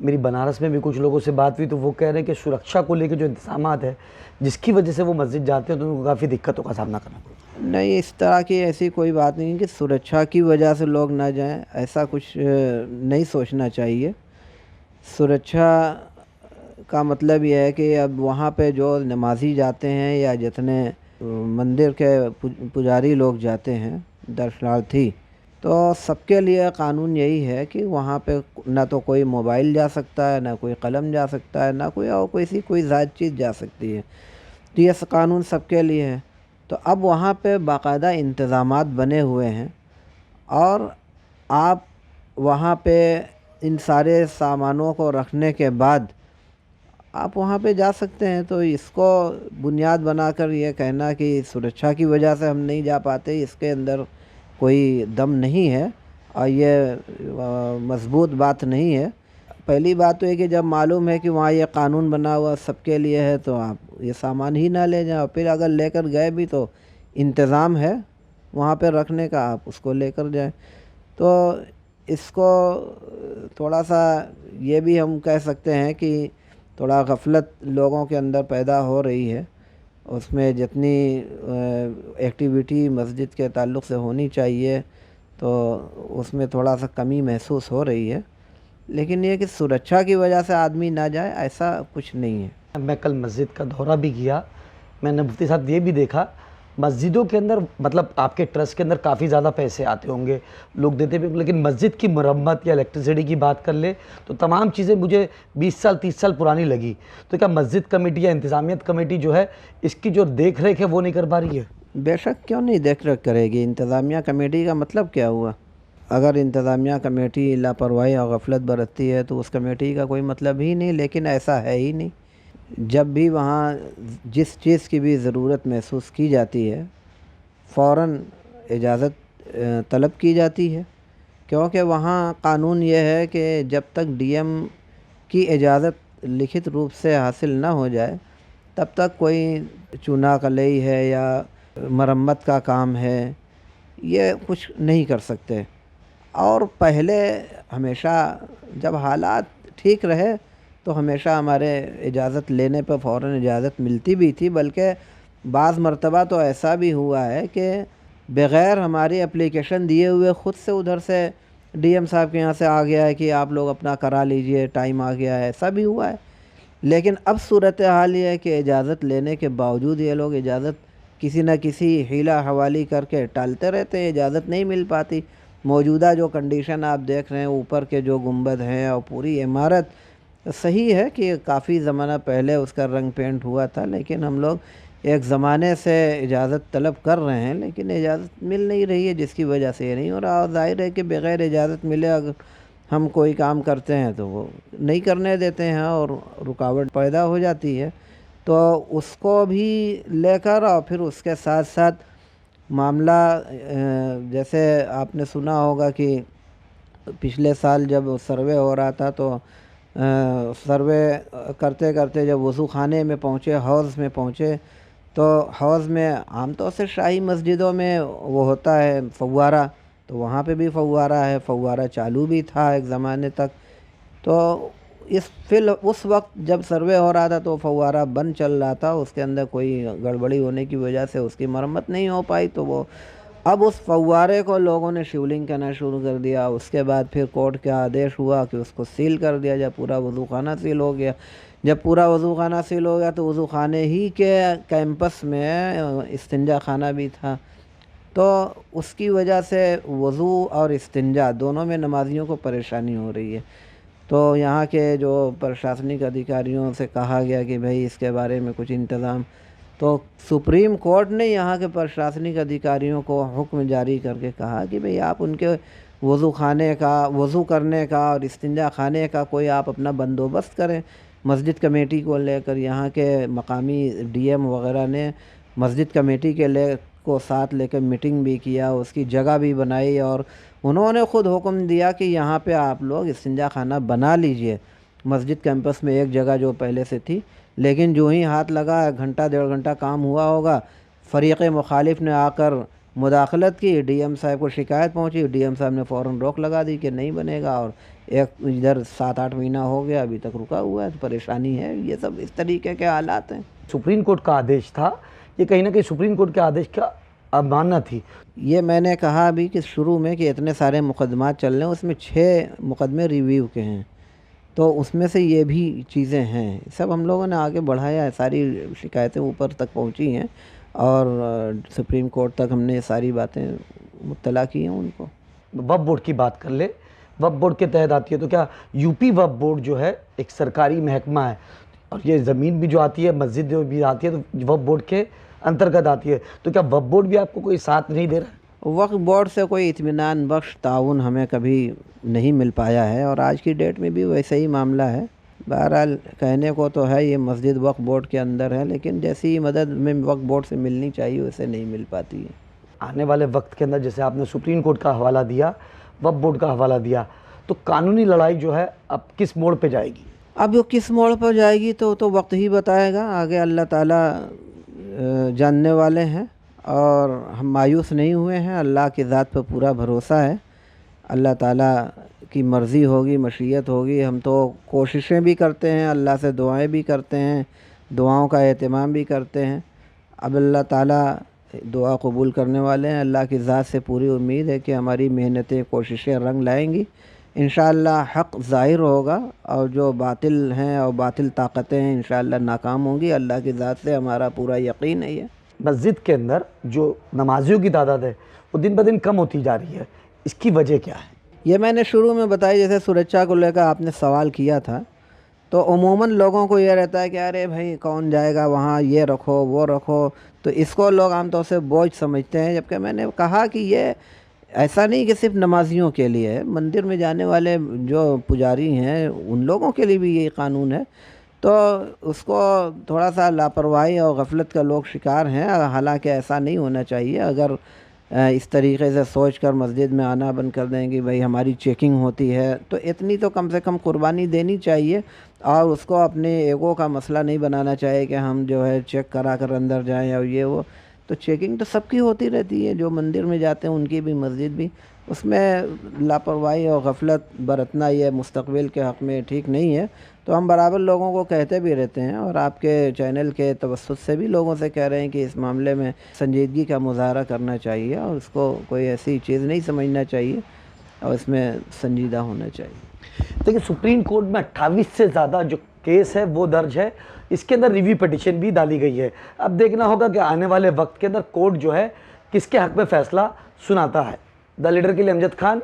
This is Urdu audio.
میری بنارس میں بھی کچھ لوگوں سے بات ہوئی تو وہ کہہ رہے ہیں کہ سرکشا کو لے کے جو انتظامات ہیں جس کی وجہ سے وہ مسجد جاتے ہیں تو ان کو کافی دقتوں کا سامنا کرنا پڑتا ہے۔ نہیں، اس طرح کی ایسی کوئی بات نہیں کہ سرکشا کی وجہ سے لوگ نہ جائیں، ایسا کچھ نہیں سوچنا چاہیے۔ سرکشا کا مطلب یہ ہے کہ اب وہاں پہ جو نمازی جاتے ہیں یا جتنے مندر کے پجاری لوگ جاتے ہیں، درشنارتھی، تو سب کے لیے قانون یہی ہے کہ وہاں پہ نہ تو کوئی موبائل جا سکتا ہے، نہ کوئی قلم جا سکتا ہے، نہ کوئی اور کوئی ذات چیز جا سکتی ہے۔ تو یہ قانون سب کے لیے ہے۔ تو اب وہاں پہ باقاعدہ انتظامات بنے ہوئے ہیں، اور آپ وہاں پہ ان سارے سامانوں کو رکھنے کے بعد آپ وہاں پہ جا سکتے ہیں۔ تو اس کو بنیاد بنا کر یہ کہنا کہ سرکشا کی وجہ سے ہم نہیں جا پاتے، اس کے اندر کوئی دم نہیں ہے اور یہ مضبوط بات نہیں ہے۔ پہلی بات تو یہ کہ جب معلوم ہے کہ وہاں یہ قانون بنا ہوا سب کے لیے ہے تو آپ یہ سامان ہی نہ لے جائیں، اور پھر اگر لے کر گئے بھی تو انتظام ہے وہاں پہ رکھنے کا، آپ اس کو لے کر جائیں۔ تو اس کو تھوڑا سا یہ بھی ہم کہہ سکتے ہیں کہ تھوڑا غفلت لوگوں کے اندر پیدا ہو رہی ہے، اس میں جتنی ایکٹیویٹی مسجد کے تعلق سے ہونی چاہیے تو اس میں تھوڑا سا کمی محسوس ہو رہی ہے، لیکن یہ کہ سرکشا کی وجہ سے آدمی نہ جائے ایسا کچھ نہیں ہے۔ میں کل مسجد کا دورہ بھی کیا، میں نے مفتی صاحب یہ بھی دیکھا مسجدوں کے اندر مطلب آپ کے ٹرسٹ کے اندر کافی زیادہ پیسے آتے ہوں گے، لوگ دیتے بھی، لیکن مسجد کی مرمت یا الیکٹریسٹی کی بات کر لے تو تمام چیزیں مجھے 20 سال 30 سال پرانی لگی۔ تو کیا مسجد کمیٹی یا انتظامیت کمیٹی جو ہے اس کی جو دیکھ ریکھ ہے وہ نہیں کر پا رہی ہے؟ بے شک کیوں نہیں دیکھ ریکھ کرے گی۔ انتظامیہ کمیٹی کا مطلب کیا ہوا؟ اگر انتظامیہ کمیٹی لاپرواہی اور غفلت برتتی ہے تو اس کمیٹی کا کوئی مطلب ہی نہیں، لیکن ایسا ہے ہی نہیں۔ جب بھی وہاں جس چیز کی بھی ضرورت محسوس کی جاتی ہے فوراً اجازت طلب کی جاتی ہے، کیونکہ وہاں قانون یہ ہے کہ جب تک ڈی ایم کی اجازت لکھت روپ سے حاصل نہ ہو جائے تب تک کوئی چونا کلئی ہے یا مرمت کا کام ہے یہ کچھ نہیں کر سکتے۔ اور پہلے ہمیشہ جب حالات ٹھیک رہے تو ہمیشہ ہمارے اجازت لینے پہ فوراً اجازت ملتی بھی تھی، بلکہ بعض مرتبہ تو ایسا بھی ہوا ہے کہ بغیر ہماری اپلیکیشن دیے ہوئے خود سے ادھر سے ڈی ایم صاحب کے یہاں سے آ گیا ہے کہ آپ لوگ اپنا کرا لیجئے، ٹائم آ گیا ہے، ایسا بھی ہوا ہے۔ لیکن اب صورتحال یہ ہے کہ اجازت لینے کے باوجود یہ لوگ اجازت کسی نہ کسی حیلہ حوالی کر کے ٹالتے رہتے ہیں، اجازت نہیں مل پاتی۔ موجودہ جو کنڈیشن آپ دیکھ رہے ہیں، اوپر کے جو گنبد ہیں اور پوری عمارت، صحیح ہے کہ کافی زمانہ پہلے اس کا رنگ پینٹ ہوا تھا، لیکن ہم لوگ ایک زمانے سے اجازت طلب کر رہے ہیں لیکن اجازت مل نہیں رہی ہے، جس کی وجہ سے یہ نہیں ہو رہا۔ اور ظاہر ہے کہ بغیر اجازت ملے اگر ہم کوئی کام کرتے ہیں تو وہ نہیں کرنے دیتے ہیں اور رکاوٹ پیدا ہو جاتی ہے۔ تو اس کو بھی لے کر اور پھر اس کے ساتھ ساتھ معاملہ جیسے آپ نے سنا ہوگا کہ پچھلے سال جب سروے ہو رہا تھا تو سروے کرتے کرتے جب وضو خانے میں پہنچے، حوض میں پہنچے، تو حوض میں عام طور سے شاہی مسجدوں میں وہ ہوتا ہے فوارہ، تو وہاں پہ بھی فوارہ ہے، فوارہ چالو بھی تھا ایک زمانے تک۔ تو اس وقت جب سروے ہو رہا تھا تو فوارہ بند چل رہا تھا، اس کے اندر کوئی گڑبڑی ہونے کی وجہ سے اس کی مرمت نہیں ہو پائی، تو وہ اب اس فوارے کو لوگوں نے شیولنگ کرنا شروع کر دیا۔ اس کے بعد پھر کورٹ کا آدیش ہوا کہ اس کو سیل کر دیا جائے، پورا وضو خانہ سیل ہو گیا۔ جب پورا وضو خانہ سیل ہو گیا تو وضو خانے ہی کے کیمپس میں استنجا خانہ بھی تھا، تو اس کی وجہ سے وضو اور استنجا دونوں میں نمازیوں کو پریشانی ہو رہی ہے۔ تو یہاں کے جو پرشاسنک ادھیکاریوں سے کہا گیا کہ بھئی اس کے بارے میں کچھ انتظام، تو سپریم کورٹ نے یہاں کے پرشاسنک ادھیکاریوں کو حکم جاری کر کے کہا کہ بھئی آپ ان کے وضو خانے کا، وضو کرنے کا اور استنجا خانے کا کوئی آپ اپنا بندوبست کریں۔ مسجد کمیٹی کو لے کر یہاں کے مقامی ڈی ایم وغیرہ نے مسجد کمیٹی کو ساتھ لے کر میٹنگ بھی کیا، اس کی جگہ بھی بنائی، اور انہوں نے خود حکم دیا کہ یہاں پہ آپ لوگ استنجا خانہ بنا لیجئے مسجد کیمپس میں، ایک جگہ جو پہلے سے تھی۔ لیکن جو ہی ہاتھ لگا، گھنٹہ ڈیڑھ گھنٹہ کام ہوا ہوگا، فریق مخالف نے آ کر مداخلت کی, ڈی ایم صاحب کو شکایت پہنچی, ڈی ایم صاحب نے فوراً روک لگا دی کہ نہیں بنے گا, اور ایک ادھر 7-8 مہینہ ہو گیا ابھی تک رکا ہوا ہے, تو پریشانی ہے. یہ سب اس طریقے کے حالات ہیں. سپریم کورٹ کا آدیش تھا, یہ کہیں نہ کہیں سپریم کورٹ کے آدیش کا امانہ تھی. یہ میں نے کہا ابھی کہ شروع میں کہ اتنے سارے مقدمات چل رہے ہیں, اس میں 6 مقدمے ریویو کے ہیں, تو اس میں سے یہ بھی چیزیں ہیں. سب ہم لوگوں نے آگے بڑھایا ہے, ساری شکایتیں اوپر تک پہنچی ہیں اور سپریم کورٹ تک ہم نے ساری باتیں مطلع کی ہیں ان کو. وقف بورڈ کی بات کر لے, وقف بورڈ کے تحت آتی ہے تو کیا یو پی وقف بورڈ جو ہے ایک سرکاری محکمہ ہے, اور یہ زمین بھی جو آتی ہے, مسجد جو بھی آتی ہے, تو وقف بورڈ کے انترگت آتی ہے, تو کیا وقف بورڈ بھی آپ کو کوئی ساتھ نہیں دے رہا ہے؟ وقف بورڈ سے کوئی اطمینان بخش تعاون ہمیں کبھی نہیں مل پایا ہے, اور آج کی ڈیٹ میں بھی ویسے ہی معاملہ ہے. بہرحال کہنے کو تو ہے یہ مسجد وقف بورڈ کے اندر ہے, لیکن جیسی مدد میں وقف بورڈ سے ملنی چاہیے ویسے نہیں مل پاتی ہے. آنے والے وقت کے اندر جیسے آپ نے سپریم کورٹ کا حوالہ دیا, وقف بورڈ کا حوالہ دیا, تو قانونی لڑائی جو ہے اب کس موڑ پہ جائے گی؟ اب وہ کس موڑ پر جائے گی تو وقت ہی بتائے گا. آگے اللہ تعالیٰ جاننے والے ہیں, اور ہم مایوس نہیں ہوئے ہیں. اللہ کی ذات پہ پورا بھروسہ ہے. اللہ تعالیٰ کی مرضی ہوگی, مشیت ہوگی. ہم تو کوششیں بھی کرتے ہیں, اللہ سے دعائیں بھی کرتے ہیں, دعاؤں کا اہتمام بھی کرتے ہیں. اب اللہ تعالیٰ دعا قبول کرنے والے ہیں. اللہ کی ذات سے پوری امید ہے کہ ہماری محنتیں, کوششیں رنگ لائیں گی. انشاءاللہ حق ظاہر ہوگا, اور جو باطل ہیں اور باطل طاقتیں ہیں انشاءاللہ ناکام ہوں گی. اللہ کی ذات سے ہمارا پورا یقین ہے. یہ مسجد کے اندر جو نمازیوں کی تعداد ہے وہ دن بدن کم ہوتی جا رہی ہے, اس کی وجہ کیا ہے؟ یہ میں نے شروع میں بتائی, جیسے سرکشا کو لے کر آپ نے سوال کیا تھا, تو عموماً لوگوں کو یہ رہتا ہے کہ ارے بھائی کون جائے گا وہاں, یہ رکھو وہ رکھو, تو اس کو لوگ عام طور سے بوجھ سمجھتے ہیں. جبکہ میں نے کہا کہ یہ ایسا نہیں کہ صرف نمازیوں کے لیے ہے, مندر میں جانے والے جو پجاری ہیں ان لوگوں کے لیے بھی یہی قانون ہے. تو اس کو تھوڑا سا لاپرواہی اور غفلت کا لوگ شکار ہیں, حالانکہ ایسا نہیں ہونا چاہیے. اگر اس طریقے سے سوچ کر مسجد میں آنا بند کر دیں کہ بھائی ہماری چیکنگ ہوتی ہے, تو اتنی تو کم سے کم قربانی دینی چاہیے, اور اس کو اپنے ایگو کا مسئلہ نہیں بنانا چاہیے کہ ہم جو ہے چیک کرا کر اندر جائیں اور یہ وہ. تو چیکنگ تو سب کی ہوتی رہتی ہے, جو مندر میں جاتے ہیں ان کی بھی, مسجد بھی. اس میں لاپرواہی اور غفلت برتنا یہ مستقبل کے حق میں ٹھیک نہیں ہے. تو ہم برابر لوگوں کو کہتے بھی رہتے ہیں, اور آپ کے چینل کے توسط سے بھی لوگوں سے کہہ رہے ہیں کہ اس معاملے میں سنجیدگی کا مظاہرہ کرنا چاہیے, اور اس کو کوئی ایسی چیز نہیں سمجھنا چاہیے, اور اس میں سنجیدہ ہونا چاہیے. دیکھیں سپریم کورٹ میں 28 سے زیادہ جو کیس ہے وہ درج ہے, اس کے اندر ریویو پٹیشن بھی ڈالی گئی ہے. اب دیکھنا ہوگا کہ آنے والے وقت کے اندر کورٹ جو ہے کس کے حق میں فیصلہ سناتا ہے. دا لیڈر کے لیے امجد خان.